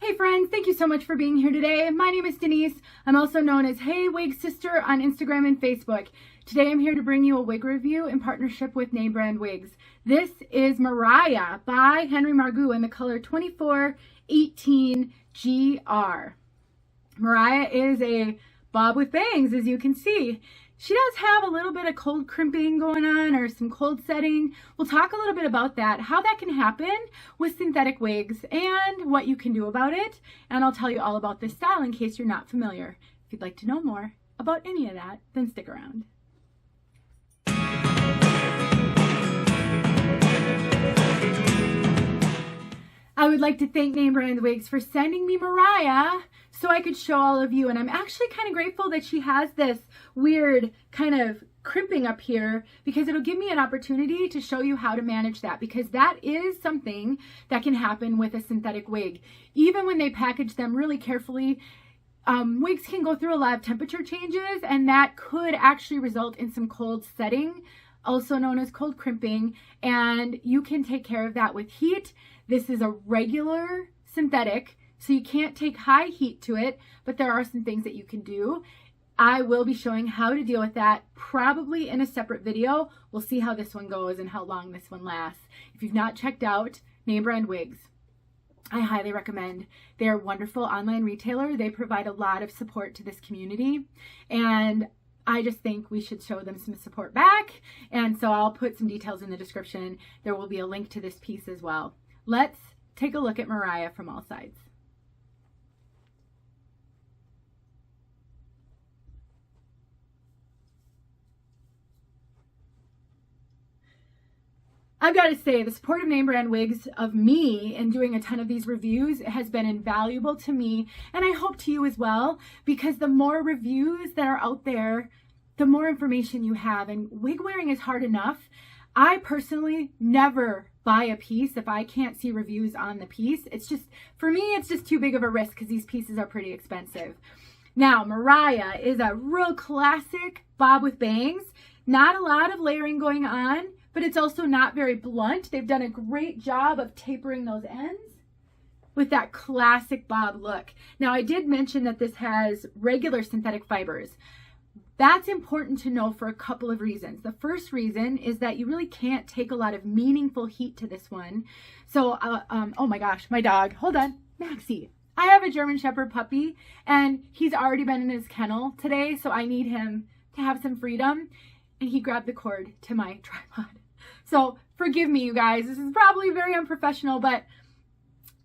Hey friends, thank you so much for being here today. My name is Denise. I'm also known as heywigsister on Instagram and Facebook. Today I'm here to bring you a wig review in partnership with name brand wigs. This is Mariah by Henry Margu in the color 2418 GR. Mariah is a bob with bangs, as you can see. She does have a little bit of cold crimping going on, or some cold setting. We'll talk a little bit about that, how that can happen with synthetic wigs and what you can do about it. And I'll tell you all about this style in case you're not familiar. If you'd like to know more about any of that, then stick around. I would like to thank Name Brand Wigs for sending me Mariah so I could show all of you. And I'm actually kind of grateful that she has this weird kind of crimping up here, because it'll give me an opportunity to show you how to manage that, because that is something that can happen with a synthetic wig. Even when they package them really carefully, wigs can go through a lot of temperature changes, and that could actually result in some cold setting, also known as cold crimping, and you can take care of that with heat. This is a regular synthetic, so you can't take high heat to it, but there are some things that you can do. I will be showing how to deal with that probably in a separate video. We'll see how this one goes and how long this one lasts. If you've not checked out Name Brand Wigs, I highly recommend. They're a wonderful online retailer. They provide a lot of support to this community, and I just think we should show them some support back. And so I'll put some details in the description. There will be a link to this piece as well. Let's take a look at Mariah from all sides. I've got to say, the support of Name Brand Wigs of me in doing a ton of these reviews has been invaluable to me, and I hope to you as well, because the more reviews that are out there, the more information you have. And wig wearing is hard enough. I personally never buy a piece if I can't see reviews on the piece. It's just, for me, it's just too big of a risk because these pieces are pretty expensive. Now, Mariah is a real classic bob with bangs. Not a lot of layering going on, but it's also not very blunt. They've done a great job of tapering those ends with that classic bob look. Now, I did mention that this has regular synthetic fibers. That's important to know for a couple of reasons. The first reason is that you really can't take a lot of meaningful heat to this one. So, oh my gosh, my dog, hold on, Maxie. I have a German Shepherd puppy, and he's already been in his kennel today, so I need him to have some freedom, and he grabbed the cord to my tripod. So forgive me, you guys. This is probably very unprofessional, but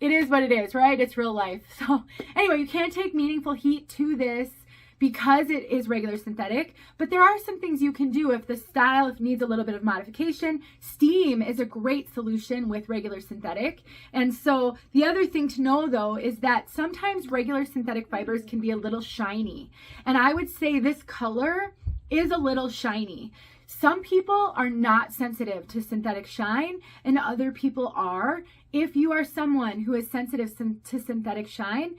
it is what it is, right? It's real life. So anyway, you can't take meaningful heat to this because it is regular synthetic, but there are some things you can do if the style needs a little bit of modification. Steam is a great solution with regular synthetic. And so the other thing to know, though, is that sometimes regular synthetic fibers can be a little shiny. And I would say this color is a little shiny. Some people are not sensitive to synthetic shine, and other people are. If you are someone who is sensitive to synthetic shine,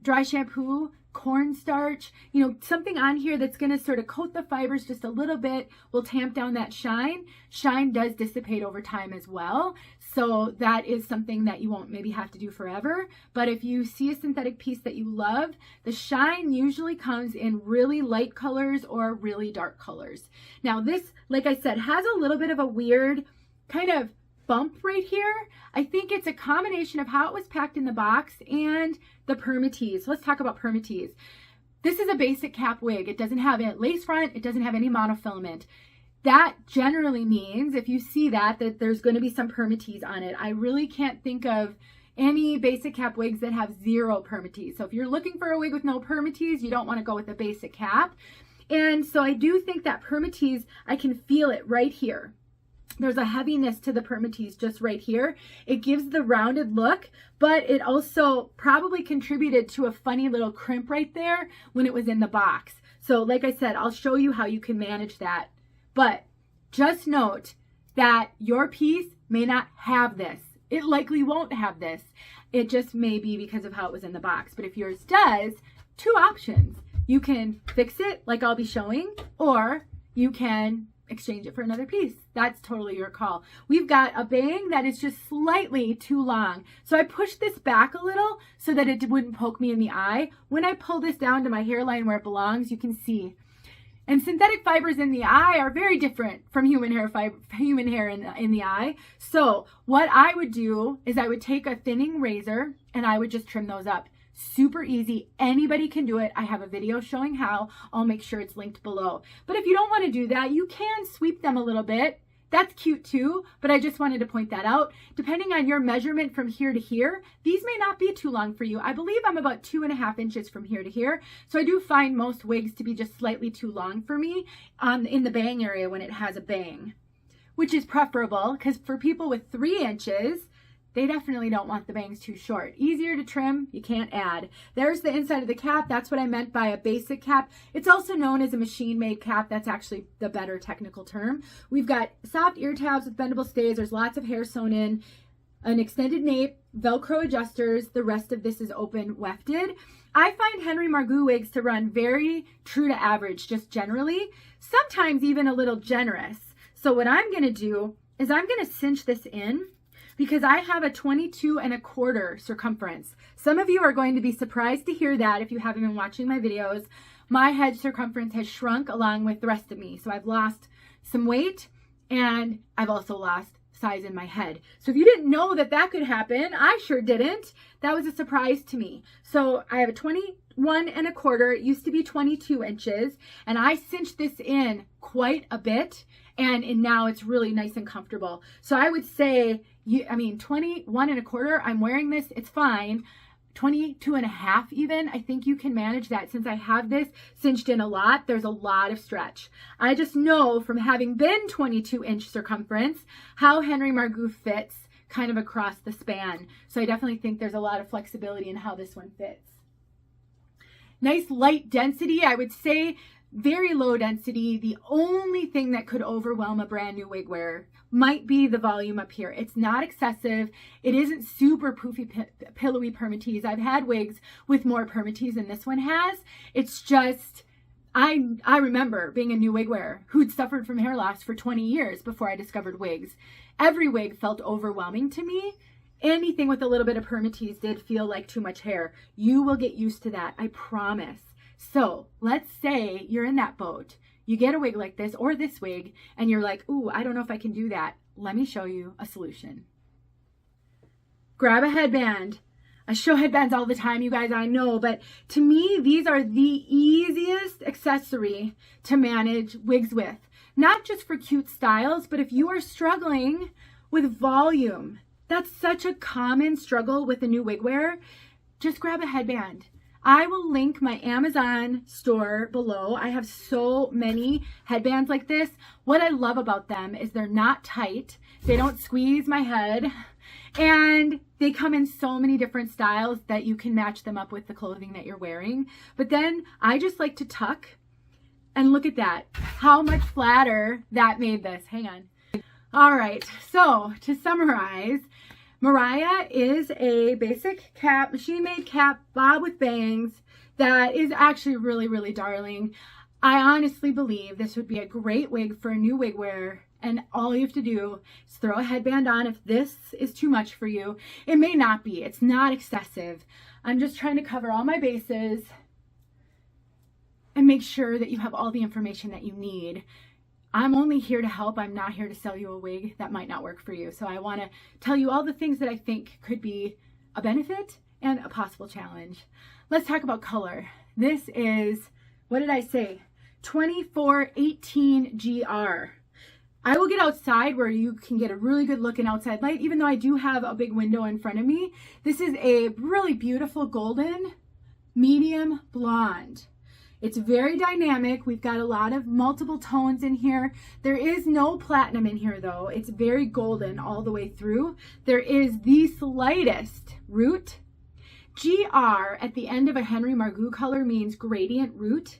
dry shampoo, cornstarch, something on here that's going to sort of coat the fibers just a little bit will tamp down that shine. Shine does dissipate over time as well, so that is something that you won't maybe have to do forever. But if you see a synthetic piece that you love, the shine usually comes in really light colors or really dark colors. Now this, like I said, has a little bit of a weird kind of bump right here. I think it's a combination of how it was packed in the box and the Permatease. Let's talk about Permatease. This is a basic cap wig. It doesn't have a lace front. It doesn't have any monofilament. That generally means, if you see that there's going to be some Permatease on it. I really can't think of any basic cap wigs that have zero Permatease. So if you're looking for a wig with no Permatease, you don't want to go with a basic cap. And so I do think that Permatease, I can feel it right here. There's a heaviness to the Permatease just right here. It gives the rounded look, but it also probably contributed to a funny little crimp right there when it was in the box. So like I said, I'll show you how you can manage that. But just note that your piece may not have this. It likely won't have this. It just may be because of how it was in the box. But if yours does, two options. You can fix it like I'll be showing, or you can exchange it for another piece. That's totally your call. We've got a bang that is just slightly too long. So I pushed this back a little so that it wouldn't poke me in the eye. When I pull this down to my hairline where it belongs, you can see. And synthetic fibers in the eye are very different from human hair in the eye. So what I would do is I would take a thinning razor and I would just trim those up. Super easy. Anybody can do it. I have a video showing how. I'll make sure it's linked below. But if you don't want to do that, you can sweep them a little bit. That's cute too, but I just wanted to point that out. Depending on your measurement from here to here, these may not be too long for you. I believe I'm about 2.5 inches from here to here. So I do find most wigs to be just slightly too long for me in the bang area when it has a bang, which is preferable because for people with 3 inches, they definitely don't want the bangs too short. Easier to trim, you can't add. There's the inside of the cap. That's what I meant by a basic cap. It's also known as a machine-made cap. That's actually the better technical term. We've got soft ear tabs with bendable stays. There's lots of hair sewn in, an extended nape, Velcro adjusters. The rest of this is open wefted. I find Henry Margu wigs to run very true to average, just generally, sometimes even a little generous. So what I'm gonna do is I'm gonna cinch this in, because I have a 22.25 circumference. Some of you are going to be surprised to hear that if you haven't been watching my videos. My head circumference has shrunk along with the rest of me. So I've lost some weight and I've also lost size in my head. So if you didn't know that that could happen, I sure didn't. That was a surprise to me. So I have a 21.25. It used to be 22 inches and I cinched this in quite a bit. And now it's really nice and comfortable. So I would say, 21.25, I'm wearing this, it's fine. 22.5 even, I think you can manage that. Since I have this cinched in a lot, there's a lot of stretch. I just know from having been 22-inch circumference, how Henry Margu fits kind of across the span. So I definitely think there's a lot of flexibility in how this one fits. Nice light density, I would say. Very low density. The only thing that could overwhelm a brand new wig wearer might be the volume up here. It's not excessive. It isn't super poofy, pillowy Permatease. I've had wigs with more Permatease than this one has. It's just, I remember being a new wig wearer who'd suffered from hair loss for 20 years before I discovered wigs. Every wig felt overwhelming to me. Anything with a little bit of Permatease did feel like too much hair. You will get used to that, I promise. So let's say you're in that boat. You get a wig like this or this wig and you're like, ooh, I don't know if I can do that. Let me show you a solution. Grab a headband. I show headbands all the time, you guys, I know, but to me, these are the easiest accessory to manage wigs with. Not just for cute styles, but if you are struggling with volume, that's such a common struggle with a new wig wearer, just grab a headband. I will link my Amazon store below. I have so many headbands like this. What I love about them is they're not tight. They don't squeeze my head. And they come in so many different styles that you can match them up with the clothing that you're wearing. But then I just like to tuck. And look at that. How much flatter that made this. Hang on. All right. So to summarize, Mariah is a basic cap, machine-made cap, bob with bangs that is actually really, really darling. I honestly believe this would be a great wig for a new wig wearer, and all you have to do is throw a headband on if this is too much for you. It may not be. It's not excessive. I'm just trying to cover all my bases and make sure that you have all the information that you need. I'm only here to help. I'm not here to sell you a wig that might not work for you. So I want to tell you all the things that I think could be a benefit and a possible challenge. Let's talk about color. This is, what did I say? 2418 GR. I will get outside where you can get a really good looking outside light, even though I do have a big window in front of me. This is a really beautiful golden, medium blonde. It's very dynamic. We've got a lot of multiple tones in here. There is no platinum in here though. It's very golden all the way through. There is the slightest root. GR at the end of a Henry Margu color means gradient root.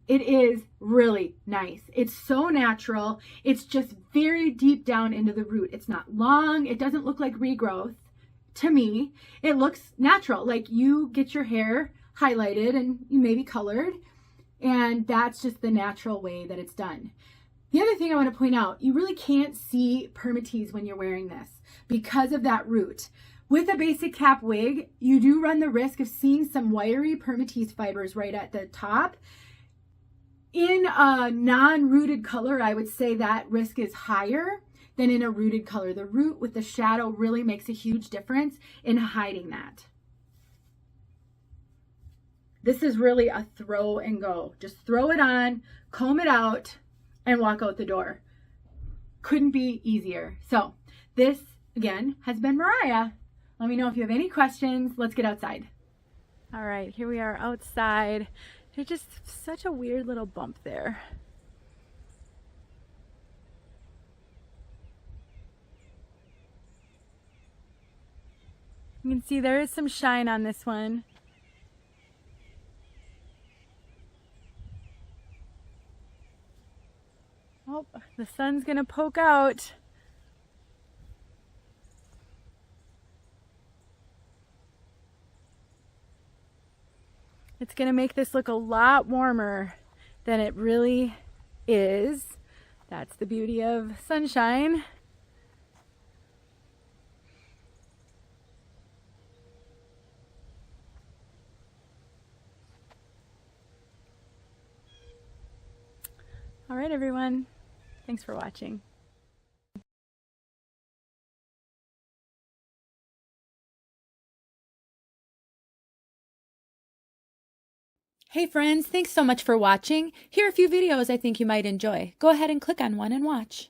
It is really nice. It's so natural. It's just very deep down into the root. It's not long. It doesn't look like regrowth to me. It looks natural, like you get your hair highlighted and you may be colored, and that's just the natural way that it's done. The other thing I want to point out, you really can't see Permatease when you're wearing this because of that root. With a basic cap wig, you do run the risk of seeing some wiry Permatease fibers right at the top. In a non-rooted color, I would say that risk is higher than in a rooted color. The root with the shadow really makes a huge difference in hiding that. This is really a throw and go. Just throw it on, comb it out, and walk out the door. Couldn't be easier. So this, again, has been Mariah. Let me know if you have any questions. Let's get outside. All right, here we are outside. There's just such a weird little bump there. You can see there is some shine on this one. Oh, the sun's gonna poke out. It's gonna make this look a lot warmer than it really is. That's the beauty of sunshine. All right, everyone. Thanks for watching. Hey friends, thanks so much for watching. Here are a few videos I think you might enjoy. Go ahead and click on one and watch.